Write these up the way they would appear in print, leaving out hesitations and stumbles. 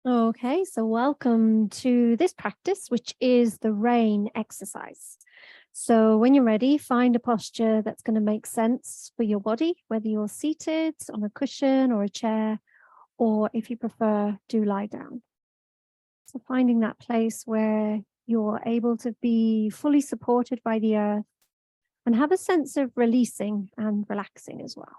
Okay, so welcome to this practice, which is the rain exercise. So when you're ready, find a posture that's going to make sense for your body, whether you're seated on a cushion or a chair, or if you prefer, do lie down. So finding that place where you're able to be fully supported by the earth and have a sense of releasing and relaxing as well.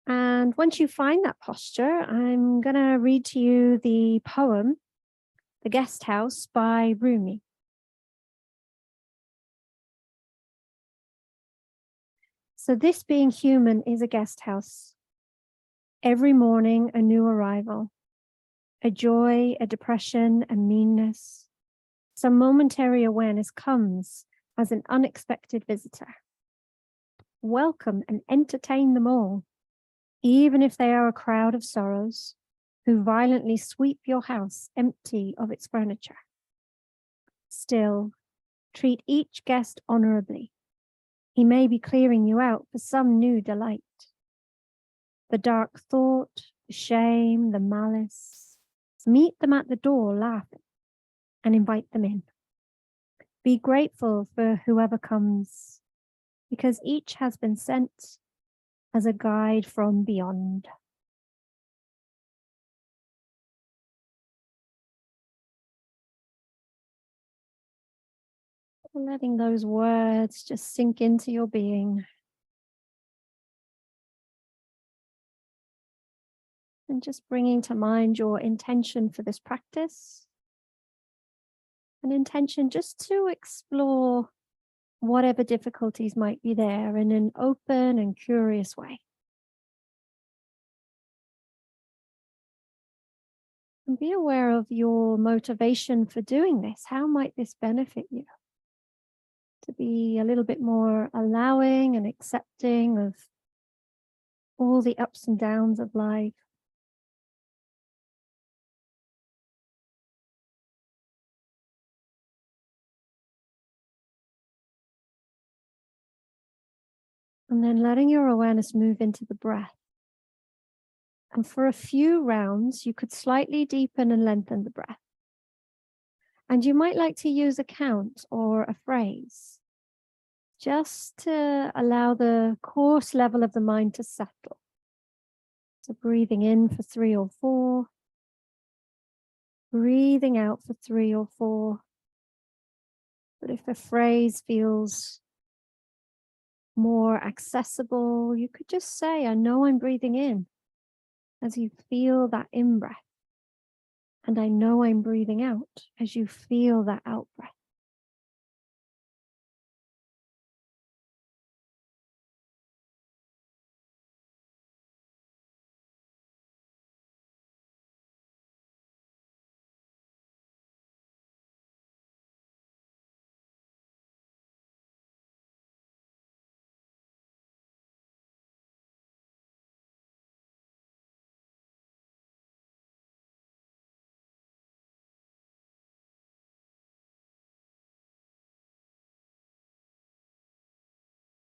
And once you find that posture, I'm going to read to you the poem, The Guest House by Rumi. So this being human is a guest house. Every morning, a new arrival, a joy, a depression, a meanness. Some momentary awareness comes as an unexpected visitor. Welcome and entertain them all, even if they are a crowd of sorrows who violently sweep your house empty of its furniture. Still, treat each guest honorably. He may be clearing you out for some new delight. The dark thought, the shame, the malice, meet them at the door laughing and invite them in. Be grateful for whoever comes, because each has been sent as a guide from beyond. Letting those words just sink into your being. And just bringing to mind your intention for this practice. An intention just to explore whatever difficulties might be there in an open and curious way. And be aware of your motivation for doing this. How might this benefit you? To be a little bit more allowing and accepting of all the ups and downs of life. And then letting your awareness move into the breath. And for a few rounds, you could slightly deepen and lengthen the breath. And you might like to use a count or a phrase, just to allow the coarse level of the mind to settle. So breathing in for 3 or 4, breathing out for 3 or 4. But if a phrase feels more accessible, you could just say, I know I'm breathing in, as you feel that in-breath. And I know I'm breathing out as you feel that out-breath.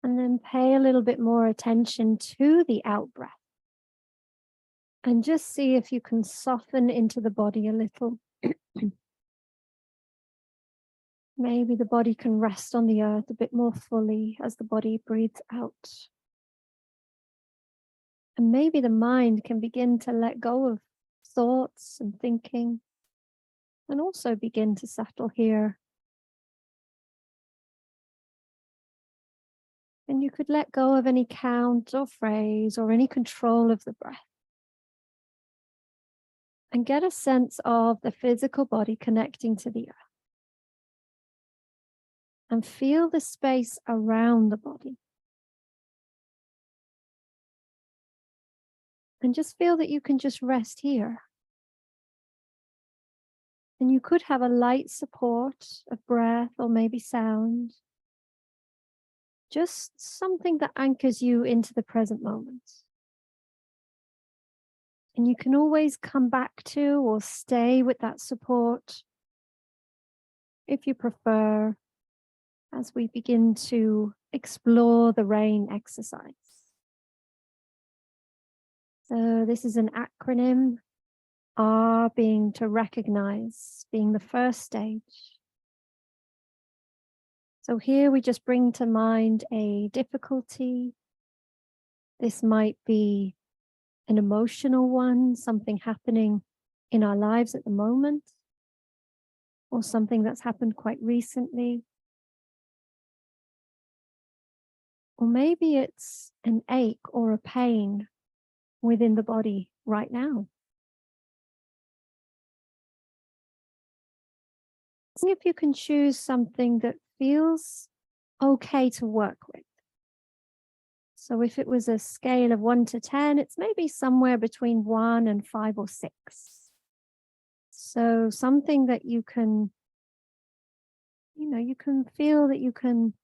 And then pay a little bit more attention to the out-breath. And just see if you can soften into the body a little. Maybe the body can rest on the earth a bit more fully as the body breathes out. And maybe the mind can begin to let go of thoughts and thinking, and also begin to settle here. And you could let go of any count or phrase or any control of the breath. And get a sense of the physical body connecting to the earth. And feel the space around the body. And just feel that you can just rest here. And you could have a light support of breath or maybe sound. Just something that anchors you into the present moment. And you can always come back to or stay with that support if you prefer, as we begin to explore the rain exercise. So this is an acronym, R being to recognize, being the first stage. So here we just bring to mind a difficulty. This might be an emotional one, something happening in our lives at the moment, or something that's happened quite recently. Or maybe it's an ache or a pain within the body right now. See if you can choose something that feels okay to work with. So if it was a scale of 1 to 10, it's maybe somewhere between 1 and 5 or 6. So something that you can feel that you can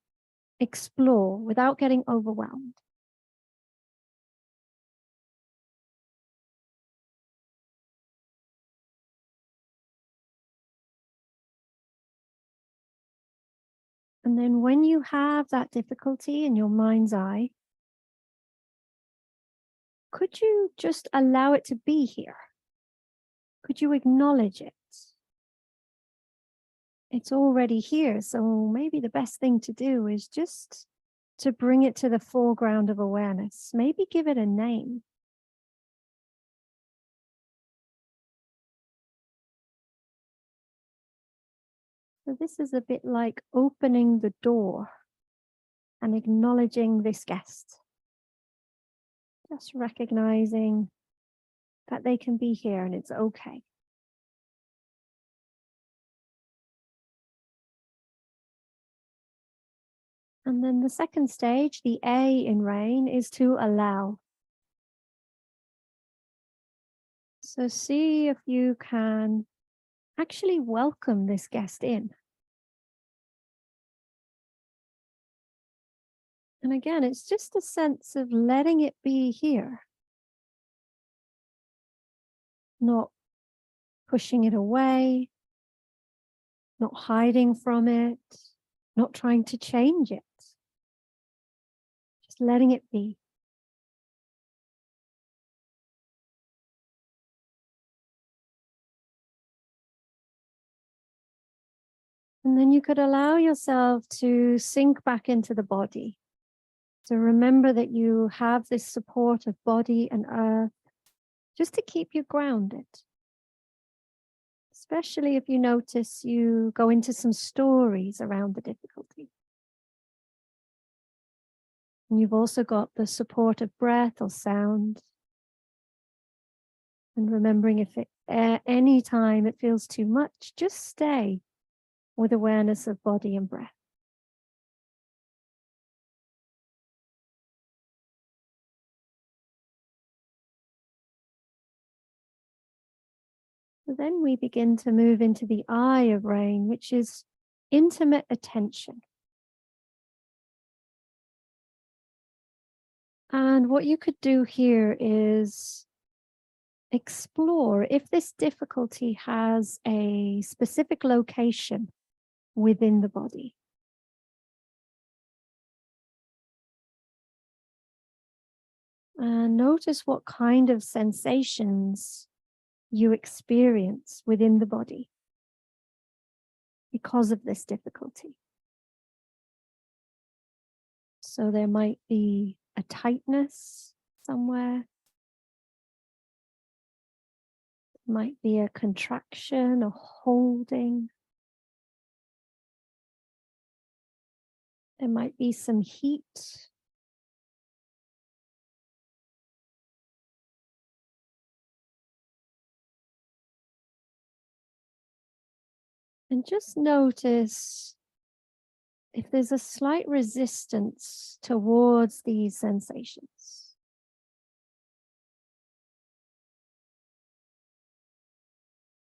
explore without getting overwhelmed. And then when you have that difficulty in your mind's eye, could you just allow it to be here? Could you acknowledge it? It's already here, so maybe the best thing to do is just to bring it to the foreground of awareness. Maybe give it a name. So this is a bit like opening the door and acknowledging this guest. Just recognizing that they can be here and it's okay. And then the second stage, the A in RAIN, is to allow. So see if you can actually welcome this guest in. And again, it's just a sense of letting it be here, not pushing it away, not hiding from it, not trying to change it, just letting it be. And then you could allow yourself to sink back into the body. So remember that you have this support of body and earth just to keep you grounded. Especially if you notice you go into some stories around the difficulty. And you've also got the support of breath or sound. And remembering if any time it feels too much, just stay with awareness of body and breath. So then we begin to move into the I of RAIN, which is intimate attention. And what you could do here is explore if this difficulty has a specific location within the body. And notice what kind of sensations you experience within the body because of this difficulty. So there might be a tightness somewhere. Might be a contraction, a holding. There might be some heat. And just notice if there's a slight resistance towards these sensations.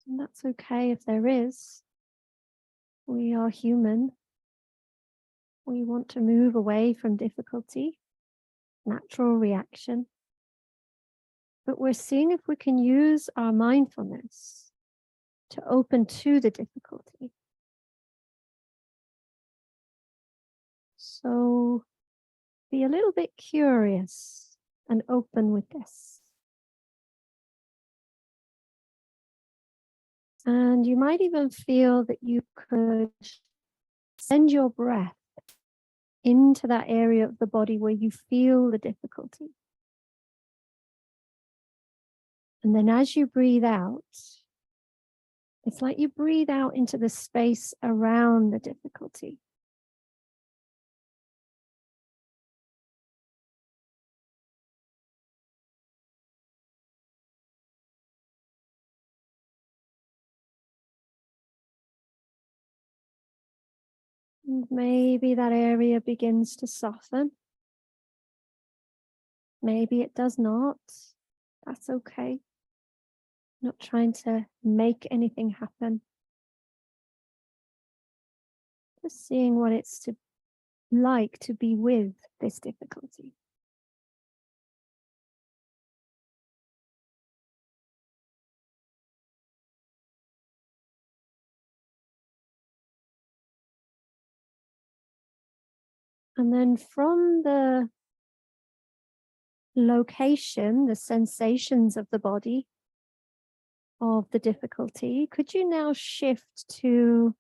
And that's okay if there is. We are human. We want to move away from difficulty, natural reaction. But we're seeing if we can use our mindfulness to open to the difficulty. So be a little bit curious and open with this. And you might even feel that you could send your breath into that area of the body where you feel the difficulty. And then as you breathe out, it's like you breathe out into the space around the difficulty. And maybe that area begins to soften. Maybe it does not. That's okay. Not trying to make anything happen. Just seeing what it's like to be with this difficulty. And then from the location, the sensations of the body, of the difficulty, could you now shift to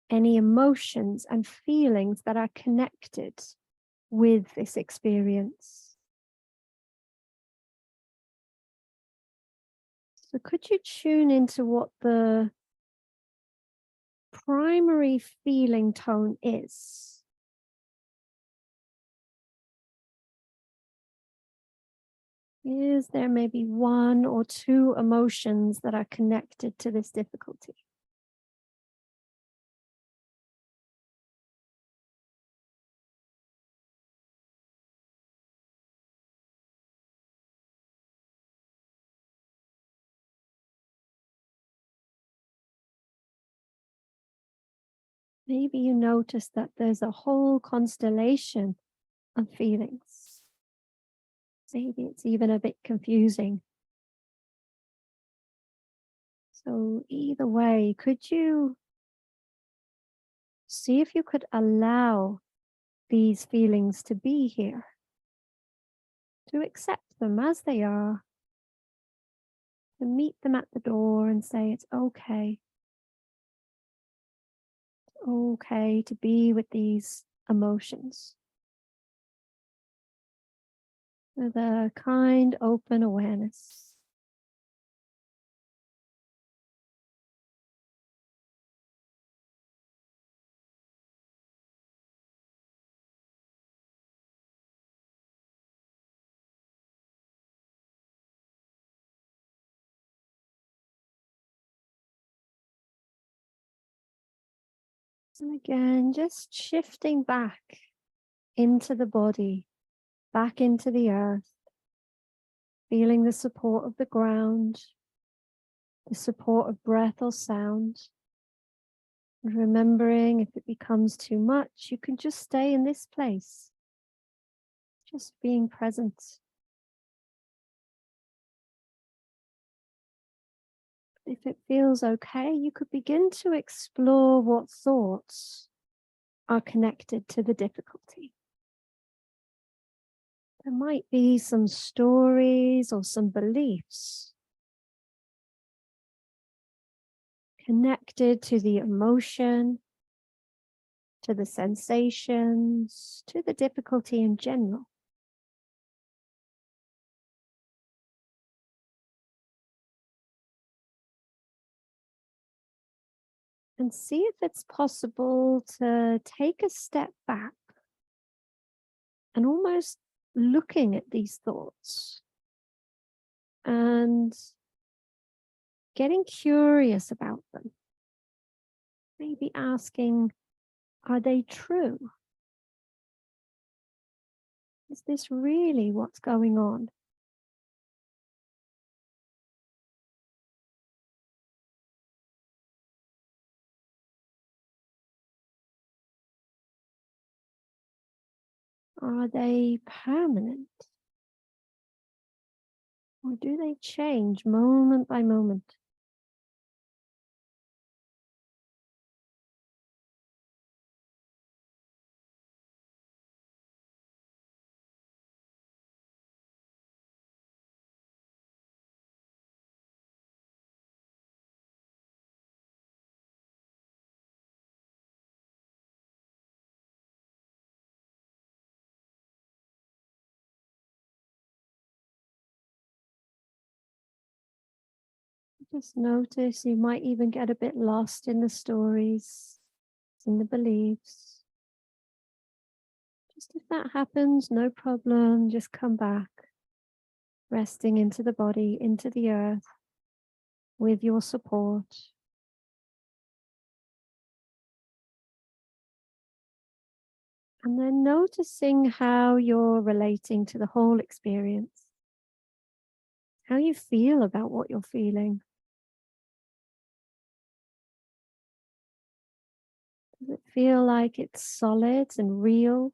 any emotions and feelings that are connected with this experience? So could you tune into what the primary feeling tone is? Is there maybe one or two emotions that are connected to this difficulty? Maybe you notice that there's a whole constellation of feelings. Maybe it's even a bit confusing. So either way, could you see if you could allow these feelings to be here, to accept them as they are, to meet them at the door and say it's okay. It's okay to be with these emotions with a kind, open awareness. And again, just shifting back into the body, back into the earth, feeling the support of the ground, the support of breath or sound. And remembering if it becomes too much, you can just stay in this place, just being present. If it feels okay, you could begin to explore what thoughts are connected to the difficulty. There might be some stories or some beliefs connected to the emotion, to the sensations, to the difficulty in general. And see if it's possible to take a step back and almost looking at these thoughts and getting curious about them. Maybe asking, are they true? Is this really what's going on? Are they permanent? Or do they change moment by moment? Just notice you might even get a bit lost in the stories, in the beliefs. Just if that happens, no problem, just come back, resting into the body, into the earth, with your support. And then noticing how you're relating to the whole experience, how you feel about what you're feeling. Does it feel like it's solid and real?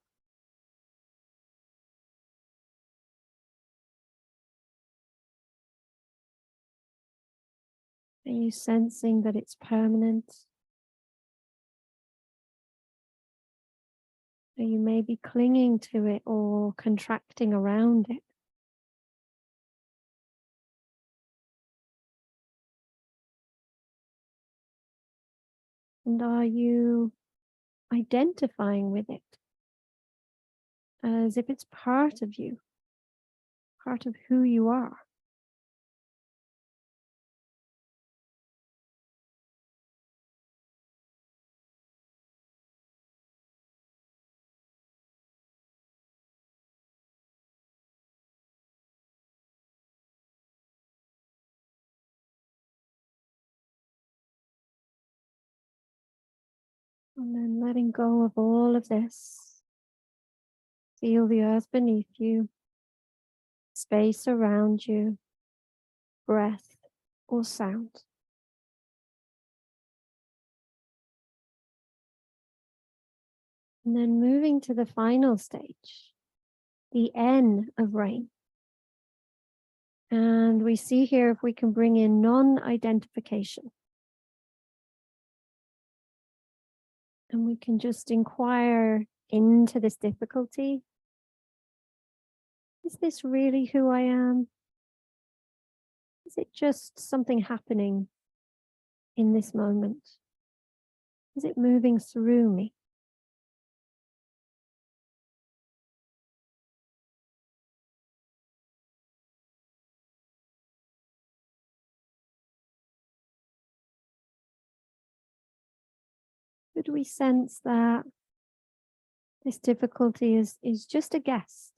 Are you sensing that it's permanent? Are you maybe clinging to it or contracting around it? And are you identifying with it as if it's part of you, part of who you are? And then letting go of all of this. Feel the earth beneath you, space around you, breath or sound. And then moving to the final stage, the N of rain. And we see here if we can bring in non-identification. And we can just inquire into this difficulty. Is this really who I am? Is it just something happening in this moment? Is it moving through me? Could we sense that this difficulty is just a guest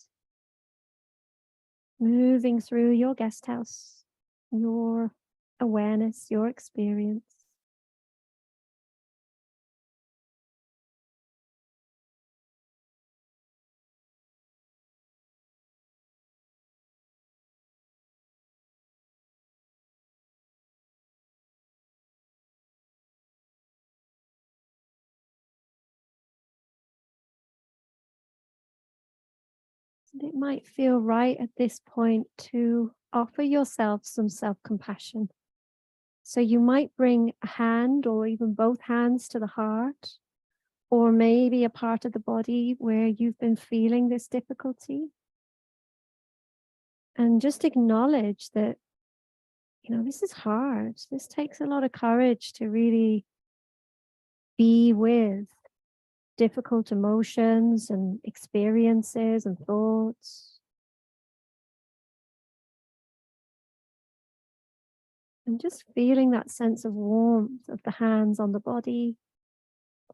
moving through your guest house, your awareness, your experience? And it might feel right at this point to offer yourself some self-compassion. So you might bring a hand or even both hands to the heart, or maybe a part of the body where you've been feeling this difficulty. And just acknowledge that, this is hard. This takes a lot of courage to really be with difficult emotions and experiences and thoughts. And just feeling that sense of warmth of the hands on the body,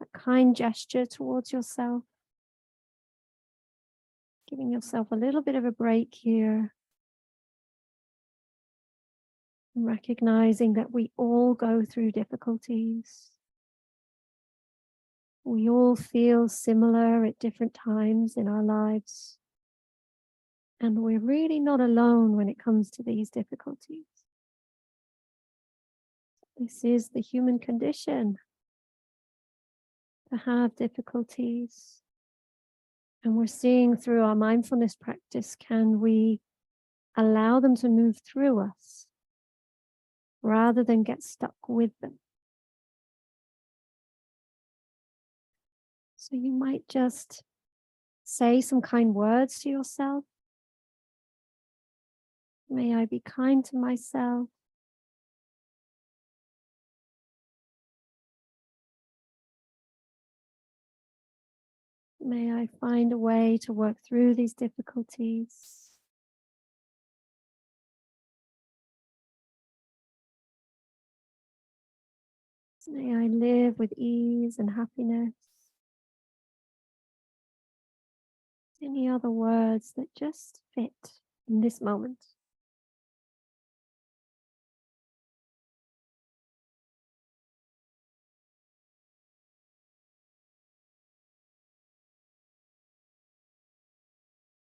that kind gesture towards yourself. Giving yourself a little bit of a break here. And recognizing that we all go through difficulties. We all feel similar at different times in our lives. And we're really not alone when it comes to these difficulties. This is the human condition, to have difficulties. And we're seeing through our mindfulness practice, can we allow them to move through us rather than get stuck with them? So you might just say some kind words to yourself. May I be kind to myself. May I find a way to work through these difficulties. May I live with ease and happiness. Any other words that just fit in this moment?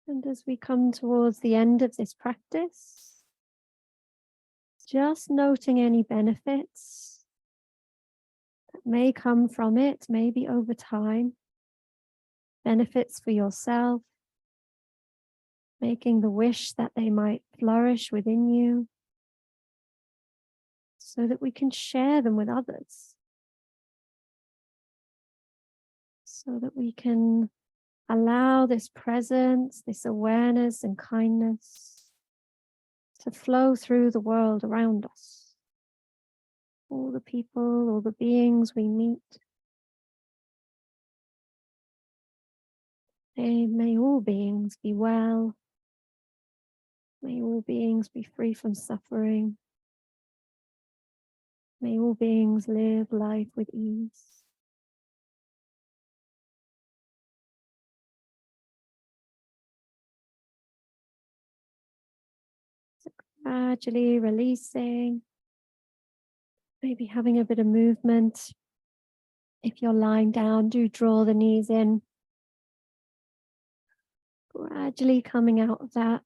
And as we come towards the end of this practice, just noting any benefits that may come from it, maybe over time, benefits for yourself, making the wish that they might flourish within you so that we can share them with others, so that we can allow this presence, this awareness and kindness to flow through the world around us. All the people, all the beings we meet, may all beings be well. May all beings be free from suffering. May all beings live life with ease. So gradually releasing, maybe having a bit of movement. If you're lying down, do draw the knees in. Gradually coming out of that.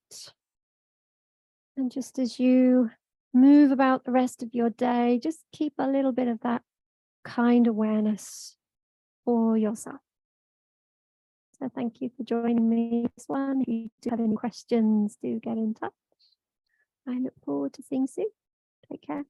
And just as you move about the rest of your day, just keep a little bit of that kind awareness for yourself. So thank you for joining me this one. If you do have any questions, do get in touch. I look forward to seeing you soon. Take care.